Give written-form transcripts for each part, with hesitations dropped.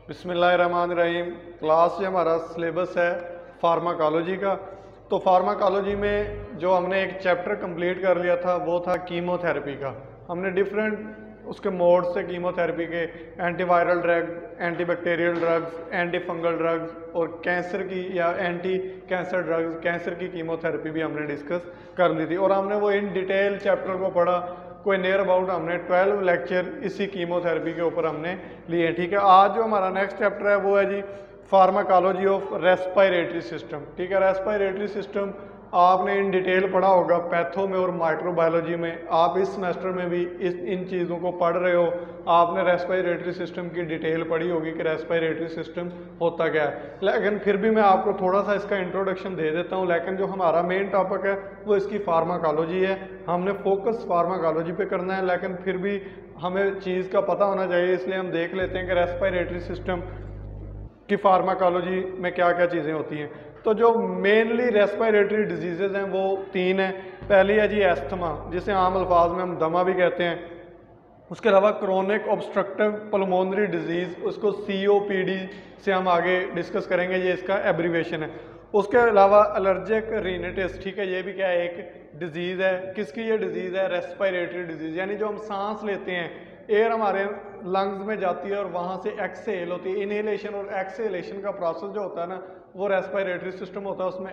बिस्मिल्लाहिर्रहमानिर्रहीम। क्लास ये हमारा सिलेबस है फार्माकोलॉजी का। तो फार्माकोलॉजी में जो हमने एक चैप्टर कंप्लीट कर लिया था वो था कीमोथेरेपी का। हमने डिफरेंट उसके मोड्स से कीमोथेरेपी के, antiviral drug, antibacterial drugs, anti fungal drugs और कैंसर की या एंटी कैंसर ड्रग्स, कैंसर की कीमोथेरेपी भी हमने डिस्कस कर ली थी और हमने वो इन डिटेल चैप्टर को पढ़ा। कोई नियर अबाउट हमने 12 लेक्चर इसी कीमोथेरेपी के ऊपर हमने लिए। ठीक है, आज जो हमारा नेक्स्ट चैप्टर है वो है जी फार्माकोलॉजी ऑफ रेस्पिरेटरी सिस्टम। ठीक है, रेस्पिरेटरी सिस्टम आपने इन डिटेल पढ़ा होगा पैथो में और माइक्रोबायोलॉजी में। आप इस सेमेस्टर में भी इन चीज़ों को पढ़ रहे हो। आपने रेस्पिरेटरी सिस्टम की डिटेल पढ़ी होगी कि रेस्पिरेटरी सिस्टम होता क्या है, लेकिन फिर भी मैं आपको थोड़ा सा इसका इंट्रोडक्शन दे देता हूँ। लेकिन जो हमारा मेन टॉपिक है वो इसकी फार्माकोलॉजी है। हमने फोकस फार्माकोलॉजी पे करना है, लेकिन फिर भी हमें चीज़ का पता होना चाहिए, इसलिए हम देख लेते हैं कि रेस्पिरेटरी सिस्टम की फार्माकोलॉजी में क्या क्या चीज़ें होती हैं। तो जो मेनली रेस्पिरेटरी डिजीज़ेज़ हैं वो 3 हैं। पहली है जी एस्थमा, जिसे आम अल्फाज में हम दमा भी कहते हैं। उसके अलावा क्रोनिक ऑब्स्ट्रक्टिव पल्मोनरी डिजीज़, उसको COPD से हम आगे डिस्कस करेंगे, ये इसका एब्रीवेशन है। उसके अलावा एलर्जिक रिनिटिस, ठीक है, ये भी क्या है, एक डिजीज़ है। किसकी ये डिजीज़ है? रेस्पिरेटरी डिजीज़, यानी जो हम सांस लेते हैं, एयर हमारे लंग्स में जाती है और वहाँ से एक्सहेल होती है। इनहेलेशन और एक्सहेलेशन का प्रोसेस जो होता है ना, वो रेस्पिरेटरी सिस्टम होता है। उसमें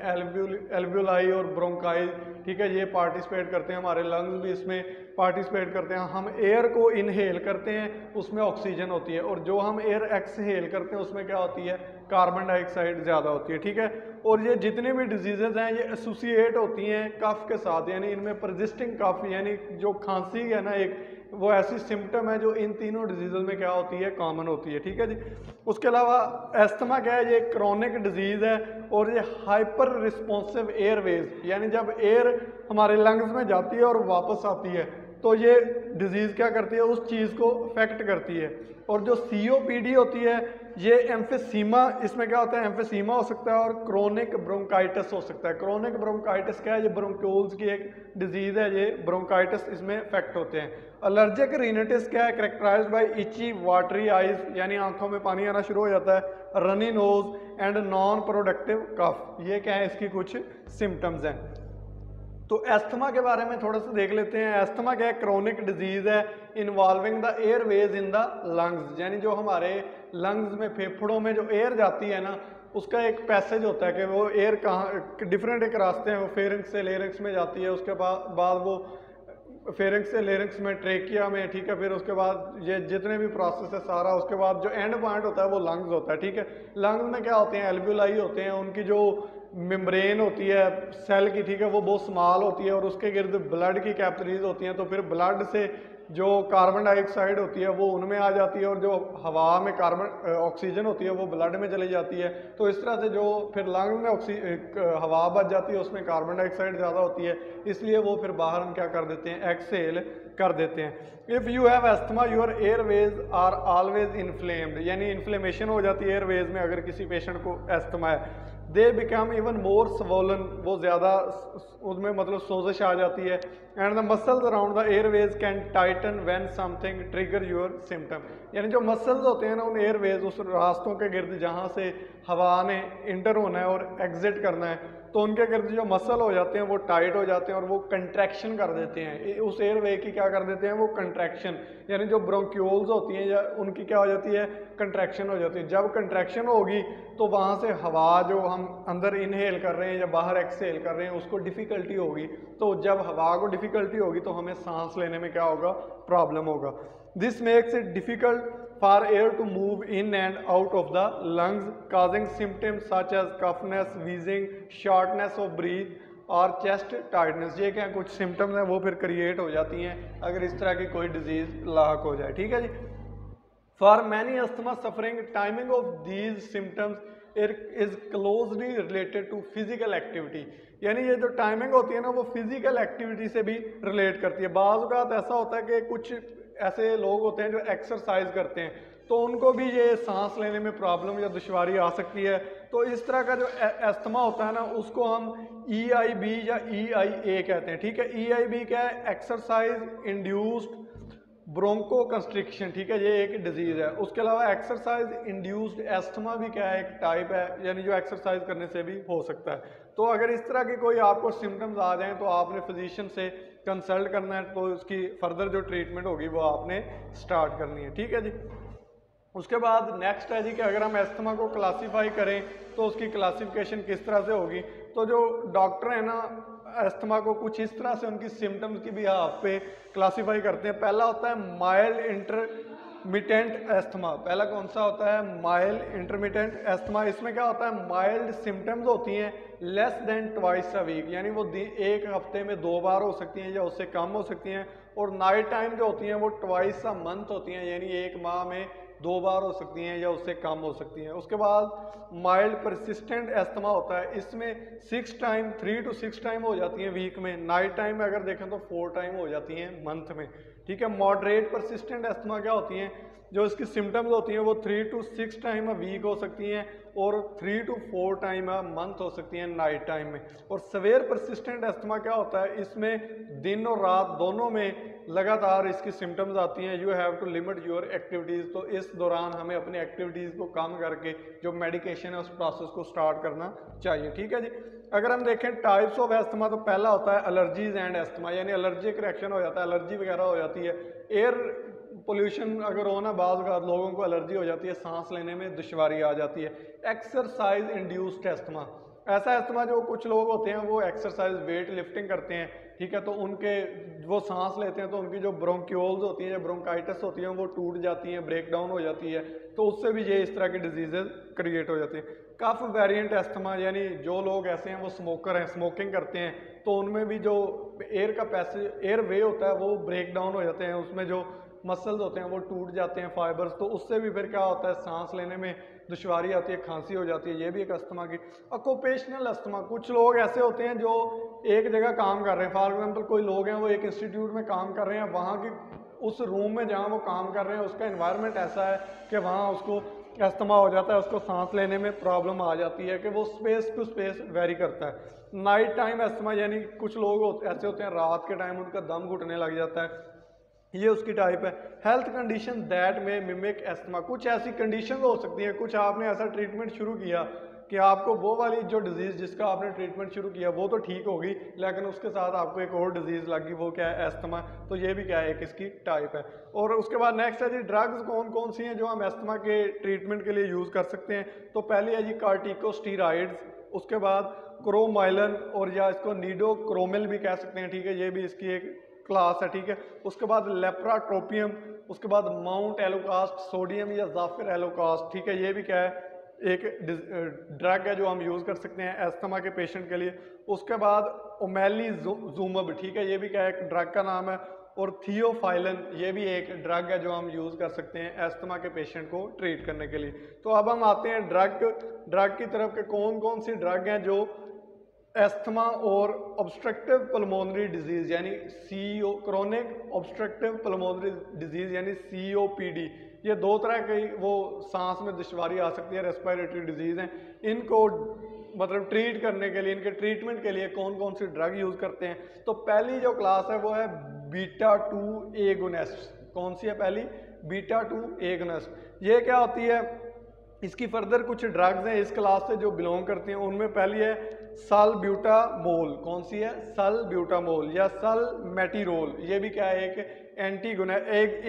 एल्वियोलाई और ब्रोंकाई, ठीक है, ये पार्टिसिपेट करते हैं। हमारे लंग्स भी इसमें पार्टिसिपेट करते हैं। हम एयर को इनहेल करते हैं, उसमें ऑक्सीजन होती है, और जो हम एयर एक्सहेल करते हैं उसमें क्या होती है? कार्बन डाइऑक्साइड ज़्यादा होती है। ठीक है, और ये जितनी भी डिजीजेज हैं ये एसोसिएट होती हैं कफ के साथ, यानी इनमें परजिस्टिंग कफ, यानी जो खांसी है ना एक, वो ऐसी सिम्टम है जो इन तीनों डिजीज़ में क्या होती है? कॉमन होती है। ठीक है जी। उसके अलावा एस्थमा क्या है? ये क्रोनिक डिजीज़ है और ये हाइपर रिस्पॉन्सिव एयरवेज, यानी जब एयर हमारे लंग्स में जाती है और वापस आती है तो ये डिजीज़ क्या करती है? उस चीज़ को अफेक्ट करती है। और जो COPD होती है ये एम्फेसीमा, इसमें क्या होता है? एम्फेसीमा हो सकता है और क्रोनिक ब्रोंकाइटिस हो सकता है। क्रोनिक ब्रोंकाइटिस क्या है? ये ब्रोंक्यूल्स की एक डिजीज़ है, ये ब्रोंकाइटिस इसमें अफेक्ट होते हैं। एलर्जिक रिनिटिस क्या है? Characterized by itchy watery eyes, यानी आंखों में पानी आना शुरू हो जाता है। Runny nose and non productive cough, ये क्या है? इसकी कुछ सिम्टम्स हैं। तो एस्थमा के बारे में थोड़ा सा देख लेते हैं। एस्थमा क्या है? क्रोनिक डिजीज है involving the Airways in the lungs, यानी जो हमारे लंग्स में, फेफड़ों में जो एयर जाती है ना, उसका एक पैसेज होता है कि वो एयर कहाँ, डिफरेंट एक रास्ते हैं, वो फेरिंक्स से लेरिंक्स में जाती है, उसके बाद वो फेरिंक्स से लेरिंक्स में, ट्रेकिया में, ठीक है, फिर उसके बाद ये जितने भी प्रोसेस है सारा, उसके बाद जो एंड पॉइंट होता है वो लंग्स होता है। ठीक है, लंग्स में क्या होते हैं? एल्वियोलाई होते हैं, उनकी जो मेम्ब्रेन होती है सेल की, ठीक है, वो बहुत स्मॉल होती है और उसके गिर्द ब्लड की कैपिलरीज होती हैं। तो फिर ब्लड से जो कार्बन डाइऑक्साइड होती है वो उनमें आ जाती है और जो हवा में कार्बन ऑक्सीजन होती है वो ब्लड में चली जाती है। तो इस तरह से जो फिर लंग में हवा बच जाती है, उसमें कार्बन डाइऑक्साइड ज़्यादा होती है, इसलिए वो फिर बाहर हम क्या कर देते हैं? एक्सहेल कर देते हैं। If you have asthma your airways are always inflamed, यानी इन्फ्लेमेशन हो जाती है एयरवेज में अगर किसी पेशेंट को एस्थमा है। They become even more swollen, वो ज़्यादा उसमें मतलब सोजिश आ जाती है। And the muscles around the Airways can Titan when something trigger your symptom, यानी जो मसल्स होते हैं ना उन एयरवेज, उस रास्तों के गिर्द जहाँ से हवा ने इंटर होना है और एग्जिट करना है, तो उनके गिर्द जो मसल हो जाते हैं वो टाइट हो जाते हैं और वो कंट्रैक्शन कर देते हैं। उस एयरवे की क्या कर देते हैं? वो कंट्रैक्शन, यानी जो ब्रोंक्यूल्स होती हैं या उनकी क्या हो जाती है? कंट्रैक्शन हो जाती है। जब कंट्रैक्शन होगी तो वहाँ से हवा जो हम अंदर इनहेल कर रहे हैं या बाहर एक्सहेल कर रहे हैं उसको डिफ़िकल्टी होगी। तो जब हवा को डिफ़िकल्टी होगी तो हमें सांस लेने में क्या होगा? प्रॉब्लम होगा। This makes it difficult for air to move in and out of the lungs, causing symptoms such as coughness, wheezing, shortness of breath और chest tightness। ये क्या कुछ सिम्टम्स हैं वो फिर क्रिएट हो जाती हैं अगर इस तरह की कोई डिजीज लाक हो जाए। ठीक है जी। For many asthma suffering, timing of these symptoms is closely related to physical activity, यानी ये जो टाइमिंग होती है ना वो फिजिकल एक्टिविटी से भी रिलेट करती है। बाज़ औक़ात ऐसा होता है कि कुछ ऐसे लोग होते हैं जो एक्सरसाइज करते हैं तो उनको भी ये सांस लेने में प्रॉब्लम या दुश्वारी आ सकती है। तो इस तरह का जो एस्थमा होता है ना उसको हम EIB या EIA कहते हैं। ठीक है, EIB क्या है? एक्सरसाइज इंड्यूस्ड ब्रोंको कंस्ट्रिक्शन, ठीक है, ये एक डिजीज है। उसके अलावा एक्सरसाइज इंड्यूस्ड एस्थमा भी क्या है, एक टाइप है, यानी जो एक्सरसाइज करने से भी हो सकता है। तो अगर इस तरह की कोई आपको सिम्टम्स आ जाएं तो आपने फिजिशियन से कंसल्ट करना है, तो उसकी फर्दर जो ट्रीटमेंट होगी वो आपने स्टार्ट करनी है, ठीक है जी। उसके बाद नेक्स्ट है जी कि अगर हम एस्थमा को क्लासीफाई करें तो उसकी क्लासिफिकेशन किस तरह से होगी। तो जो डॉक्टर है ना एस्थमा को कुछ इस तरह से उनकी सिम्टम्स की भी हाफ पे क्लासीफाई करते हैं। पहला होता है माइल्ड इंटरमिटेंट एस्थमा। पहला कौन सा होता है, माइल्ड इंटरमिटेंट एस्थमा। इसमें क्या होता है, माइल्ड सिम्टम्स होती हैं less than twice a week, यानी वो एक हफ्ते में 2 बार हो सकती हैं या उससे कम हो सकती हैं। और नाइट टाइम जो होती हैं वो ट्वाइस अ मंथ होती हैं, यानी एक माह में 2 बार हो सकती हैं या उससे कम हो सकती हैं। उसके बाद माइल्ड परसिस्टेंट एस्थमा होता है, इसमें 3 to 6 टाइम हो जाती हैं वीक में। नाइट टाइम में अगर देखें तो 4 टाइम हो जाती हैं मंथ में, ठीक है। मॉडरेट परसिस्टेंट एस्थमा क्या होती हैं, जो इसकी सिम्टम्स होती हैं वो 3 to 6 टाइम अ वीक हो सकती हैं और 3 to 4 टाइम अ मंथ हो सकती हैं नाइट टाइम में। और सवेयर परसिस्टेंट एस्थमा क्या होता है, इसमें दिन और रात दोनों में लगातार इसकी सिम्टम्स आती हैं। You have to limit your activities, तो इस दौरान हमें अपनी एक्टिविटीज़ को कम करके जो मेडिकेशन है उस प्रोसेस को स्टार्ट करना चाहिए, ठीक है जी। अगर हम देखें टाइप्स ऑफ एस्थमा, तो पहला होता है एलर्जीज एंड एस्थमा, यानी एलर्जिक रिएक्शन हो जाता है, एलर्जी वगैरह हो जाती है। एयर पोल्यूशन अगर हो ना, बाज़ लोगों को एलर्जी हो जाती है, सांस लेने में दुश्वारी आ जाती है। एक्सरसाइज इंड्यूस्ड एस्थमा, ऐसा एस्थमा जो कुछ लोग होते हैं वो एक्सरसाइज वेट लिफ्टिंग करते हैं, ठीक है, तो उनके वो सांस लेते हैं तो उनकी जो ब्रोंक्यूल्स होती हैं या ब्रोंकाइटिस होती हैं वो टूट जाती हैं, ब्रेक डाउन हो जाती है, तो उससे भी ये इस तरह की डिजीजेज क्रिएट हो जाती हैं। कफ वेरिएंट एस्थमा, यानी जो लोग ऐसे हैं वो स्मोकर हैं, स्मोकिंग करते हैं, तो उनमें भी जो एयर का पैसेज एयर वे होता है वो ब्रेक डाउन हो जाते हैं, उसमें जो मसल्स होते हैं वो टूट जाते हैं, फाइबर्स, तो उससे भी फिर क्या होता है, सांस लेने में दुश्वारी आती है, खांसी हो जाती है, ये भी एक अस्थमा की। ऑक्यूपेशनल अस्थमा, कुछ लोग ऐसे होते हैं जो एक जगह काम कर रहे हैं, फॉर एग्जांपल कोई लोग हैं वो एक इंस्टीट्यूट में काम कर रहे हैं, वहाँ की उस रूम में जहाँ वो काम कर रहे हैं उसका एनवायरनमेंट ऐसा है कि वहाँ उसको अस्थमा हो जाता है, उसको सांस लेने में प्रॉब्लम आ जाती है कि वो स्पेस टू स्पेस वेरी करता है। नाइट टाइम अस्थमा, यानी कुछ लोग ऐसे होते हैं रात के टाइम उनका दम घुटने लग जाता है, ये उसकी टाइप है। हेल्थ कंडीशन दैट में मिमिक एस्थमा, कुछ ऐसी कंडीशन हो सकती हैं, कुछ आपने ऐसा ट्रीटमेंट शुरू किया कि आपको वो वाली जो डिजीज़ जिसका आपने ट्रीटमेंट शुरू किया वो तो ठीक होगी, लेकिन उसके साथ आपको एक और डिजीज़ लगी, वो क्या है, एस्थमा, तो ये भी क्या है, एक इसकी टाइप है। और उसके बाद नेक्स्ट है जी ड्रग्स कौन कौन सी हैं जो हम एस्थमा के ट्रीटमेंट के लिए यूज़ कर सकते हैं। तो पहली है जी कार्टिकोस्टीराइड्स, उसके बाद क्रोमाइलन और या इसको नीडोक्रोमिल भी कह सकते हैं, ठीक है, ये भी इसकी एक क्लास है, ठीक है। उसके बाद लेप्राट्रोपियम, उसके बाद माउंट एलोकास्ट सोडियम या जाफिर एलोकास्ट, ठीक है, ये भी क्या है, एक ड्रग है जो हम यूज़ कर सकते हैं एस्थमा के पेशेंट के लिए। उसके बाद ओमेलिजुमब, ठीक है, ये भी क्या है, एक ड्रग का नाम है। और थियोफाइलन, ये भी एक ड्रग है जो हम यूज़ कर सकते हैं एस्थमा के पेशेंट को ट्रीट करने के लिए। तो अब हम आते हैं ड्रग की तरफ के कौन कौन सी ड्रग हैं जो एस्थमा और ऑब्स्ट्रक्टिव पल्मोनरी डिजीज़ यानी CO chronic obstructive pulmonary disease यानी COPD, ये 2 तरह की वो सांस में दुश्वारी आ सकती है, रेस्पिरेटरी डिजीज़ हैं। इनको मतलब ट्रीट करने के लिए, इनके ट्रीटमेंट के लिए कौन कौन सी ड्रग यूज़ करते हैं। तो पहली जो क्लास है वो है बीटा-2 एगोनिस्ट। कौन सी है पहली, बीटा-2 एगोनिस्ट। ये क्या होती है, इसकी फर्दर कुछ ड्रग्स हैं इस क्लास से जो बिलोंग करती हैं, उनमें पहली है सल्ब्यूटामोल। कौन सी है, सल्ब्यूटामोल या सल्मेटिरोल, ये भी क्या है, एक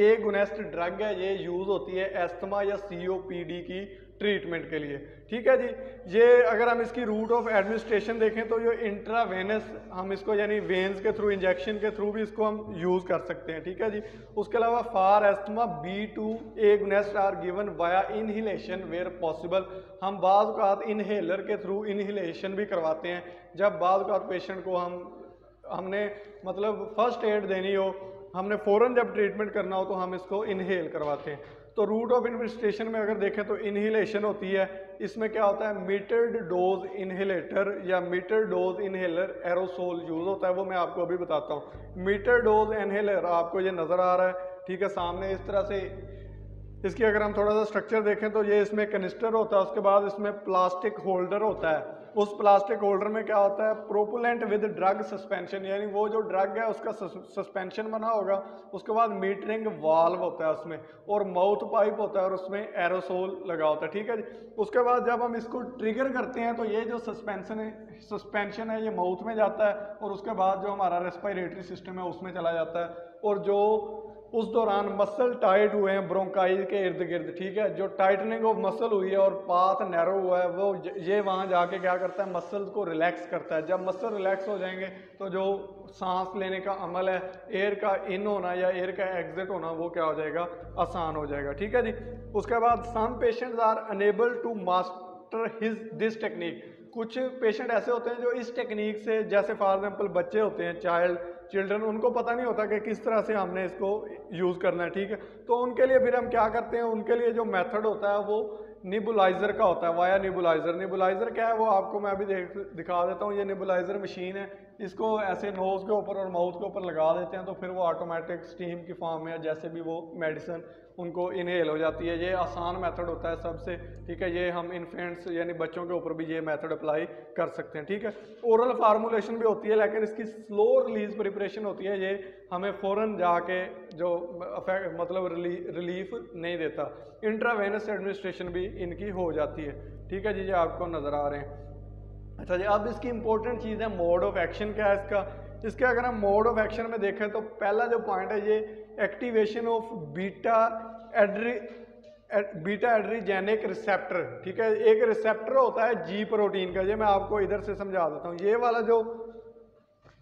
एगोनिस्ट ड्रग है, ये यूज़ होती है एस्थमा या COPD की ट्रीटमेंट के लिए, ठीक है जी। ये अगर हम इसकी रूट ऑफ एडमिनिस्ट्रेशन देखें तो ये इंट्रावेनस, हम इसको यानी वेन्स के थ्रू, इंजेक्शन के थ्रू भी इसको हम यूज़ कर सकते हैं, ठीक है जी। उसके अलावा for asthma B2 agonist are given via inhalation where possible, हम बाज़ औक़ात इनहेलर के थ्रू इनहिलेशन भी करवाते हैं, जब बाज़ औक़ात पेशेंट को हमने मतलब फर्स्ट एड देनी हो, हमने फ़ौरन जब ट्रीटमेंट करना हो तो हम इसको इनहेल करवाते हैं। तो रूट ऑफ एडमिनिस्ट्रेशन में अगर देखें तो इनहेलेशन होती है, इसमें क्या होता है, मीटर्ड डोज इनहेलेटर या meter dose inhaler aerosol use होता है, वो मैं आपको अभी बताता हूँ। मीटर डोज इनहेलर आपको ये नज़र आ रहा है, ठीक है, सामने इस तरह से इसकी अगर हम थोड़ा सा स्ट्रक्चर देखें तो ये इसमें कनिस्टर होता है, उसके बाद इसमें प्लास्टिक होल्डर होता है। उस प्लास्टिक होल्डर में क्या होता है, प्रोपुलेंट विद ड्रग सस्पेंशन, यानी वो जो ड्रग है उसका सस्पेंशन बना होगा। उसके बाद मीटरिंग वाल्व होता है उसमें, और माउथ पाइप होता है, और उसमें एरोसोल लगा होता है, ठीक है जी। उसके बाद जब हम इसको ट्रिगर करते हैं तो ये जो सस्पेंशन है ये माउथ में जाता है, और उसके बाद जो हमारा रेस्पिरेटरी सिस्टम है उसमें चला जाता है। और जो उस दौरान मसल टाइट हुए हैं ब्रोंकाई के इर्द गिर्द, ठीक है, जो टाइटनिंग ऑफ मसल हुई है और पाथ नैरो हुआ है, वो ये वहाँ जाके क्या करता है, मसल को रिलैक्स करता है। जब मसल रिलैक्स हो जाएंगे तो जो सांस लेने का अमल है, एयर का इन होना या एयर का एग्जिट होना, वो क्या हो जाएगा, आसान हो जाएगा, ठीक है जी। उसके बाद some patients are unable to master this technique. कुछ पेशेंट ऐसे होते हैं जो इस टेक्निक से, जैसे फॉर एग्जाम्पल बच्चे होते हैं, चिल्ड्रन, उनको पता नहीं होता कि किस तरह से हमने इसको यूज़ करना है, ठीक है। तो उनके लिए फिर हम क्या करते हैं, उनके लिए जो मेथड होता है वो निबुलाइजर का होता है, वाया निबुलाइजर। निबुलाइजर क्या है वो आपको मैं अभी दिखा देता हूँ। ये निबुलाइजर मशीन है, इसको ऐसे नोज के ऊपर और माउथ के ऊपर लगा देते हैं तो फिर वो ऑटोमेटिक स्टीम की फॉर्म में जैसे भी वो मेडिसिन उनको इनहेल हो जाती है। ये आसान मेथड होता है सबसे, ठीक है। ये हम इन्फेंट्स यानी बच्चों के ऊपर भी ये मेथड अप्लाई कर सकते हैं, ठीक है। ओरल फार्मूलेशन भी होती है, लेकिन इसकी स्लो रिलीज प्रिपरेशन होती है, ये हमें फ़ौरन जाके जो मतलब रिलीफ नहीं देता। इंट्रावेनस एडमिनिस्ट्रेशन भी इनकी हो जाती है, ठीक है जी, ये आपको नज़र आ रहे हैं। अच्छा जी, अब इसकी इंपॉर्टेंट चीज़ है मोड ऑफ एक्शन क्या है इसके अगर हम मोड ऑफ एक्शन में देखें तो पहला जो पॉइंट है ये एक्टिवेशन ऑफ बीटा एड्रीजेनिक रिसेप्टर, ठीक है। एक रिसेप्टर होता है जी प्रोटीन का, ये मैं आपको इधर से समझा देता हूँ। ये वाला जो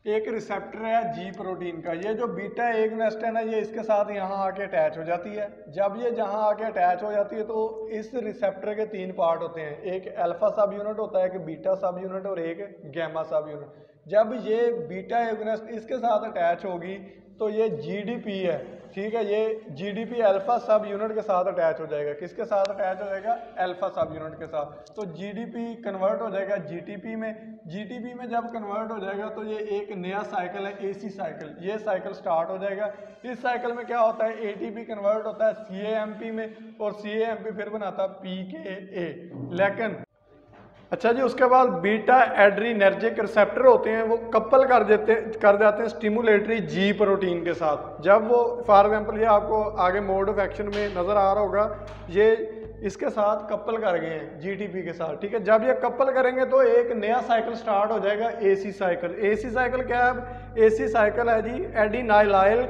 एक रिसेप्टर है जी प्रोटीन का, ये जो बीटा एगोनिस्ट है ना, ये इसके साथ यहाँ आके अटैच हो जाती है। जब ये जहाँ आके अटैच हो जाती है तो इस रिसेप्टर के 3 पार्ट होते हैं, एक अल्फा सब यूनिट होता है, एक बीटा सब यूनिट और एक गैमा सब यूनिट। जब ये बीटा एगोनिस्ट इसके साथ अटैच होगी तो ये जीडीपी है, ठीक है, ये जीडीपी अल्फा सब यूनिट के साथ अटैच हो जाएगा। किसके साथ अटैच हो जाएगा, अल्फा सब यूनिट के साथ। तो जीडीपी कन्वर्ट हो जाएगा जीटीपी में। जीटीपी में जब कन्वर्ट हो जाएगा तो ये एक नया साइकिल है, एसी साइकिल, ये साइकिल स्टार्ट हो जाएगा। इस साइकिल में क्या होता है, एटीपी कन्वर्ट होता है सीएएमपी में, और सीएएमपी फिर बनाता है पीकेए। लेकिन अच्छा जी, उसके बाद बीटा एड्रीनर्जिक रिसेप्टर होते हैं, वो कपल कर जाते हैं स्टिमुलेटरी जी प्रोटीन के साथ। जब वो फॉर एग्जांपल ये आपको आगे मोड ऑफ एक्शन में नज़र आ रहा होगा, ये इसके साथ कपल कर गए हैं जीटीपी के साथ, ठीक है। जब ये कपल करेंगे तो एक नया साइकिल स्टार्ट हो जाएगा, एसी साइकिल। एसी साइकिल क्या है, एसी साइकिल है जी एडिनाइलाइल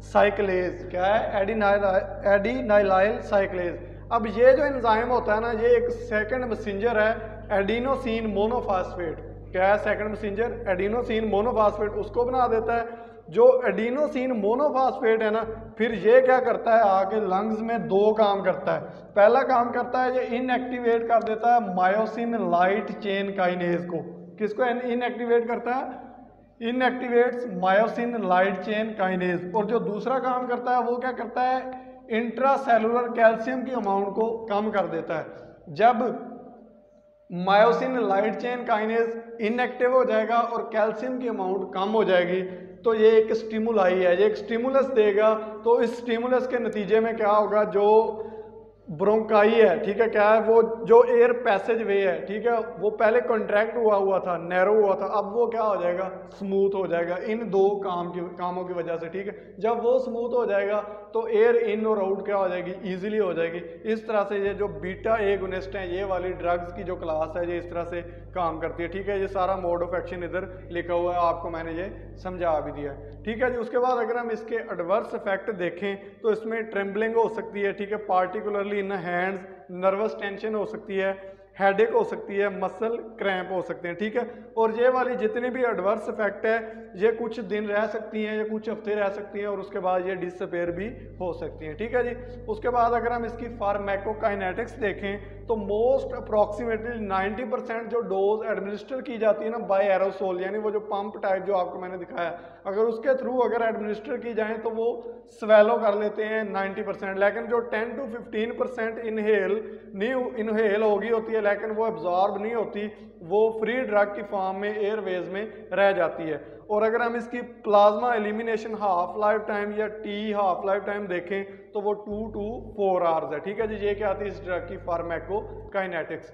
साइक्लेज। क्या है, एडिनाइलाइल साइक्लेज। अब ये जो एंजाइम होता है ना, ये एक सेकंड मैसेंजर है एडिनोसिन मोनोफास्फेट। क्या है सेकंड मैसेंजर, एडिनोसिन मोनोफास्फेट, उसको बना देता है। जो एडिनोसिन मोनोफास्फेट है ना, फिर ये क्या करता है, आगे लंग्स में 2 काम करता है। पहला काम करता है, ये इनएक्टिवेट कर देता है मायोसिन लाइट चेन काइनेज को। किसको इनएक्टिवेट करता है, inactivates myosin light chain kinase. और जो दूसरा काम करता है वो क्या करता है, इंट्रासेलुलर कैल्शियम की अमाउंट को कम कर देता है। जब myosin light chain kinase inactive हो जाएगा और कैल्शियम की अमाउंट कम हो जाएगी तो ये एक स्टिमुलाई है, ये एक स्टिमुलस देगा। तो इस स्टिमुलस के नतीजे में क्या होगा, जो ब्रोंकाई है, ठीक है, क्या है, वो जो एयर पैसेज वे है, ठीक है, वो पहले कॉन्ट्रैक्ट हुआ था, नैरो हुआ था, अब वो क्या हो जाएगा, स्मूथ हो जाएगा इन 2 कामों की वजह से, ठीक है। जब वो स्मूथ हो जाएगा तो एयर इन और आउट क्या हो जाएगी, इजीली हो जाएगी। इस तरह से ये जो बीटा एगोनिस्ट है, ये वाली ड्रग्स की जो क्लास है, ये इस तरह से काम करती है, ठीक है। ये सारा मोड ऑफ एक्शन इधर लिखा हुआ है, आपको मैंने ये समझा भी दिया है, ठीक है जी। उसके बाद अगर हम इसके एडवर्स इफेक्ट देखें तो इसमें ट्रेम्बलिंग हो सकती है, ठीक है, particularly in hands, nervous tension हो सकती है, हेडेक हो सकती है, मसल क्रैम्प हो सकते हैं, ठीक है। और ये वाली जितने भी एडवर्स इफेक्ट है, ये कुछ दिन रह सकती हैं, ये कुछ हफ्ते रह सकती हैं, और उसके बाद ये डिसअपेयर भी हो सकती हैं, ठीक है जी। उसके बाद अगर हम इसकी फार्माकोकाइनेटिक्स देखें तो मोस्ट अप्रॉक्सीमेटली 90% जो डोज एडमिनिस्टर की जाती है ना बाय एरोसोल, यानी वो जो पंप टाइप जो आपको मैंने दिखाया, अगर उसके थ्रू अगर एडमिनिस्टर की जाए तो वो स्वेलो कर लेते हैं 90%। लेकिन जो 10 to 15% इनहेल होती है, लेकिन वो एब्जॉर्ब नहीं होती, वो फ्री ड्रग की फॉर्म में एयरवेज में रह जाती है। और अगर हम इसकी plasma elimination half life time या टी हाफ लाइफ टाइम देखें तो वो 2 to 4 आवर्स है। ठीक है जी, ये क्या आती है इस ड्रग की फार्माकोकाइनेटिक्स।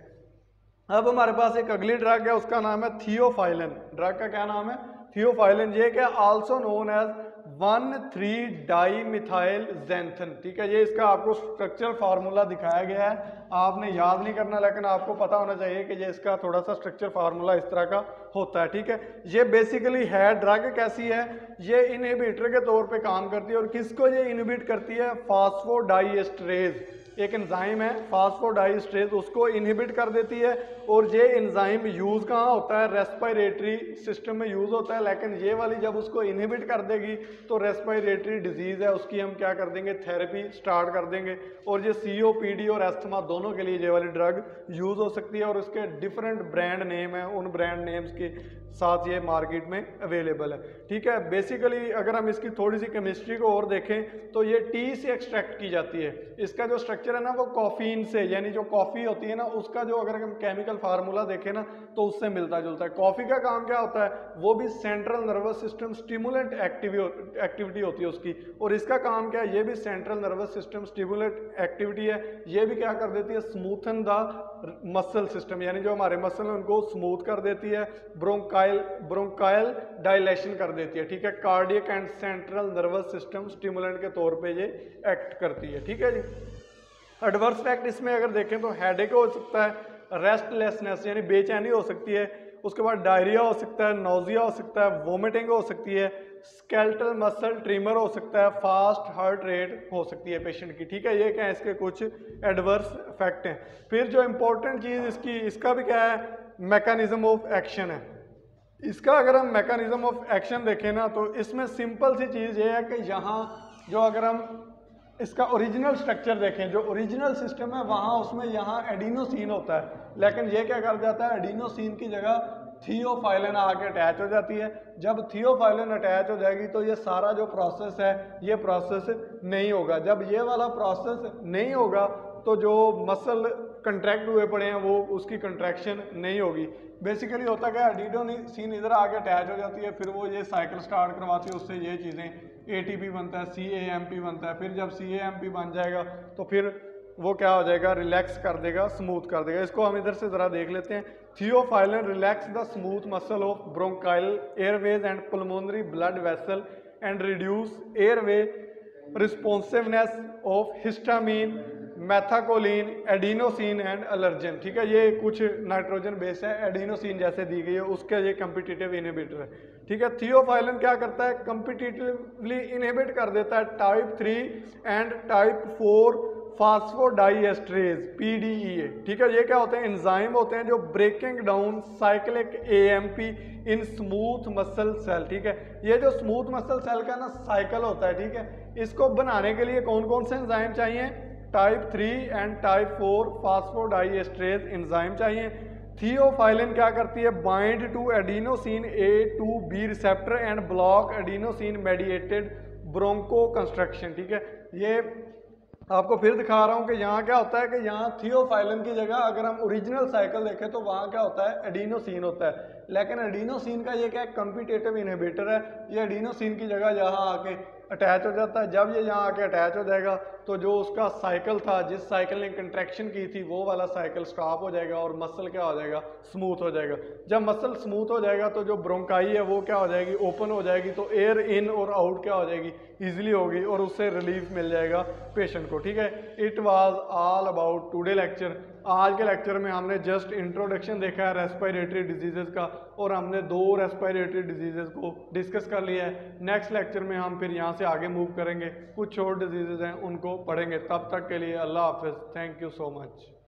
अब हमारे पास एक अगली ड्रग है, उसका नाम है थियोफाइलिन। ड्रग का क्या नाम है? थियोफाइलिन। ये क्या, आल्सो नोन एज 1,3-डाईमिथाइल ज़ैंथन। ठीक है, ये इसका आपको स्ट्रक्चरल फार्मूला दिखाया गया है, आपने याद नहीं करना, लेकिन आपको पता होना चाहिए कि ये इसका थोड़ा सा स्ट्रक्चर फार्मूला इस तरह का होता है। ठीक है, ये बेसिकली है ड्रग कैसी है, ये इनहिबिटर के तौर पे काम करती है। और किसको ये इनहिबिट करती है? फास्फोडाइएस्टरेज, एक एंजाइम है फास्फोडाइएस्टरेज, उसको इनहिबिट कर देती है। और ये एंजाइम यूज कहाँ होता है? रेस्पिरेटरी सिस्टम में यूज होता है। लेकिन ये वाली जब उसको इनहिबिट कर देगी तो रेस्पिरेटरी डिजीज है उसकी हम क्या कर देंगे? थेरेपी स्टार्ट कर देंगे। और ये COPD और एस्थमा दोनों के लिए ये वाली ड्रग यूज हो सकती है। और उसके डिफरेंट ब्रांड नेम है, उन ब्रांड नेम्स के साथ ये मार्केट में अवेलेबल है। ठीक है, बेसिकली अगर हम इसकी थोड़ी सी केमिस्ट्री को और देखें तो ये टी से एक्सट्रैक्ट की जाती है। इसका जो स्ट्रक्चर है ना वो कॉफीन से, यानी जो कॉफी होती है ना उसका जो अगर हम केमिकल फार्मूला देखें ना तो उससे मिलता जुलता है। कॉफी का काम क्या होता है? वो भी central nervous system stimulant activity होती है उसकी। और इसका काम क्या है? ये भी central nervous system stimulant activity है। ये भी क्या कर देती है? स्मूथन द मसल सिस्टम, यानी जो हमारे मसल है उनको स्मूथ कर देती है। ब्रोंकाइल डायलेशन कर देती है। ठीक है, cardiac and central nervous system stimulant के तौर पे ये एक्ट करती है। ठीक है जी। एडवर्स फैक्ट इसमें अगर देखें तो हेडेक हो सकता है, रेस्टलेसनेस यानी बेचैनी हो सकती है, उसके बाद डायरिया हो सकता है, नोजिया हो सकता है, वोमिटिंग हो सकती है, स्केलेटल मसल ट्रिमर हो सकता है, फास्ट हार्ट रेट हो सकती है पेशेंट की। ठीक है, ये क्या है इसके कुछ एडवर्स फैक्ट हैं। फिर जो इंपॉर्टेंट चीज़ इसका भी क्या है? मैकेनिज्म ऑफ एक्शन है इसका। अगर हम मैकेनिज्म ऑफ एक्शन देखें ना तो इसमें सिंपल सी चीज़ ये है कि यहाँ जो अगर हम इसका ओरिजिनल स्ट्रक्चर देखें, जो ओरिजिनल सिस्टम है वहाँ उसमें यहाँ एडिनोसिन होता है, लेकिन ये क्या कर जाता है? एडिनोसिन की जगह थियोफाइलिन आके अटैच हो जाती है। जब थियोफाइलिन अटैच हो जाएगी तो ये सारा जो प्रोसेस है ये प्रोसेस नहीं होगा। जब ये वाला प्रोसेस नहीं होगा तो जो मसल कंट्रैक्ट हुए पड़े हैं वो उसकी कंट्रैक्शन नहीं होगी। बेसिकली होता क्या है? एडिनोसिन इधर आके अटैच हो जाती है, फिर वो ये साइकिल स्टार्ट करवाती है, उससे ये चीज़ें ATP बनता है, CAMP बनता है। फिर जब CAMP बन जाएगा तो फिर वो क्या हो जाएगा? रिलैक्स कर देगा, स्मूथ कर देगा। इसको हम इधर से ज़रा देख लेते हैं। Theophylline relax the smooth muscle of bronchial airways and pulmonary blood vessel and reduce airway responsiveness of histamine, methacholine, adenosine and allergen. ठीक है, ये कुछ नाइट्रोजन बेस है, एडिनोसिन जैसे दी गई है उसका ये कम्पिटिटिव इनहिबिटर है। ठीक है, थियोफाइलिन क्या करता है? कम्पिटिटिवली इनहिबिट कर देता है टाइप 3 एंड टाइप 4 फास्फोडाइएस्टरेज PDEA। ठीक है, ये क्या होते हैं? एंजाइम होते हैं जो breaking down cyclic AMP in smooth muscle cell. ठीक है, ये जो स्मूथ मसल सेल का ना साइकिल होता है, ठीक है, इसको बनाने के लिए कौन कौन से एंजाइम चाहिए? Type 3 and type 4 phosphodiesterase enzyme चाहिए। थियोफाइलिन क्या करती है? Bind to adenosine A2B receptor and block adenosine mediated bronchoconstriction. ठीक है, ये आपको फिर दिखा रहा हूँ कि यहाँ क्या होता है कि यहाँ थियोफाइलिन की जगह अगर हम ओरिजिनल साइकिल देखें तो वहाँ क्या होता है? एडिनोसिन होता है। लेकिन एडिनोसिन का ये क्या है? कम्पिटिटिव इनहिबिटर है। ये एडिनोसिन की जगह यहाँ आके अटैच हो जाता है। जब ये यहाँ आके अटैच हो जाएगा तो जो उसका साइकिल था, जिस साइकिल ने कंट्रैक्शन की थी, वो वाला साइकिल स्टॉप हो जाएगा और मसल क्या हो जाएगा? स्मूथ हो जाएगा। जब मसल स्मूथ हो जाएगा तो जो ब्रोंकाई है वो क्या हो जाएगी? ओपन हो जाएगी। तो एयर इन और आउट क्या हो जाएगी? ईजिली होगी और उससे रिलीफ मिल जाएगा पेशेंट को। ठीक है, it was all about today lecture. आज के लेक्चर में हमने जस्ट इंट्रोडक्शन देखा है रेस्पिरेटरी डिजीजेस का, और हमने 2 रेस्पिरेटरी डिजीजेस को डिस्कस कर लिया है। नेक्स्ट लेक्चर में हम फिर यहाँ से आगे मूव करेंगे, कुछ और डिजीजेस हैं उनको पढ़ेंगे। तब तक के लिए अल्लाह हाफिज़। Thank you so much.